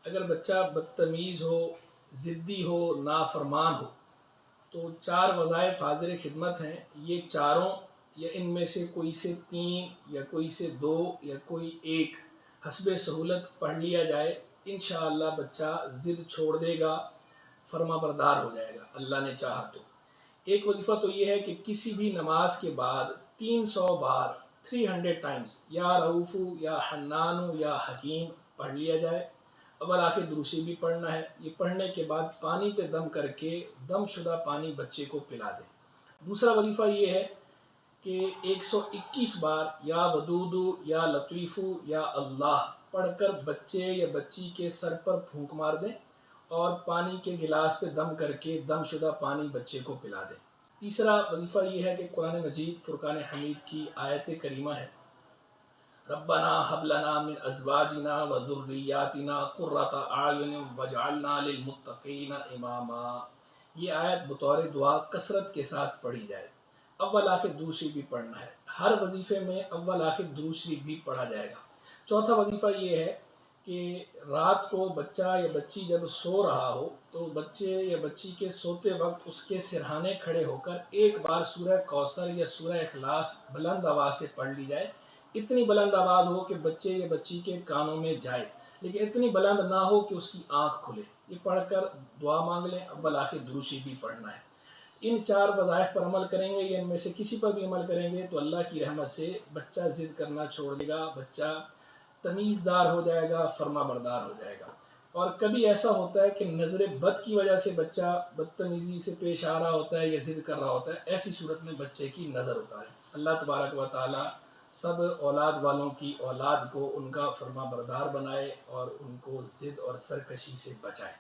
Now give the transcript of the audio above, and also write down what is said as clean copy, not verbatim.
اگر بچہ بدتمیز ہو، ضدی ہو، نافرمان ہو تو 4 وظائف حاضر خدمت ہیں، یہ چاروں یا ان میں سے کوئی سے 3 یا کوئی سے 2 یا کوئی ایک حسب سہولت پڑھ لیا جائے، انشاءاللہ بچہ ضد چھوڑ دے گا، فرما بردار ہو جائے گا اللہ نے چاہا تو۔ ایک وظیفہ تو یہ ہے کہ کسی بھی نماز کے بعد 300 بار 300 ٹائمز یا رؤوفو یا حنانو یا حکیم پڑھ لیا جائے۔ اول آخر دروشی بھی پڑھنا ہے، یہ پڑھنے کے بعد پانی پہ دم کر کے دم شدہ پانی بچے کو پلا دے۔ دوسرا وظیفہ یہ ہے کہ 121 بار یا ودودو یا لطیفو یا اللہ پڑھ کر بچے یا بچی کے سر پر پھونک مار دیں اور پانی کے گلاس پہ دم کر کے دم شدہ پانی بچے کو پلا دیں۔ تیسرا وظیفہ یہ ہے کہ قرآن مجید فرقان حمید کی آیت کریمہ ہے، ربنا هب لنا من ازواجنا وذریاتنا قرۃ اعین واجعلنا للمتقین اماما۔ یہ آیت بطور دعا کثرت کے ساتھ پڑھی جائے۔ اول آخر درود شریف بھی پڑھنا ہے، ہر وظیفے میں اول آخر درود شریف بھی پڑھا جائے گا۔ چوتھا وظیفہ یہ ہے کہ رات کو بچہ یا بچی جب سو رہا ہو تو بچے یا بچی کے سوتے وقت اس کے سرہانے کھڑے ہو کر ایک بار سورہ کوثر یا سورہ اخلاص بلند آواز سے پڑھ لی جائے۔ اتنی بلند آواز ہو کہ بچے یا بچی کے کانوں میں جائے، لیکن اتنی بلند نہ ہو کہ اس کی آنکھ کھلے۔ یہ پڑھ کر دعا مانگ لیں، اول آخر درود شریف بھی پڑھنا ہے۔ ان 4 وظائف پر عمل کریں گے یا ان میں سے کسی پر بھی عمل کریں گے تو اللہ کی رحمت سے بچہ ضد کرنا چھوڑ دے گا، بچہ تمیزدار ہو جائے گا، فرما بردار ہو جائے گا۔ اور کبھی ایسا ہوتا ہے کہ نظر بد کی وجہ سے بچہ بدتمیزی سے پیش آ رہا ہوتا ہے یا ضد کر رہا ہوتا ہے، ایسی صورت میں بچے کی نظر اتارے۔ اللہ تبارک و تعالی سب اولاد والوں کی اولاد کو ان کا فرما بردار بنائے اور ان کو ضد اور سرکشی سے بچائے۔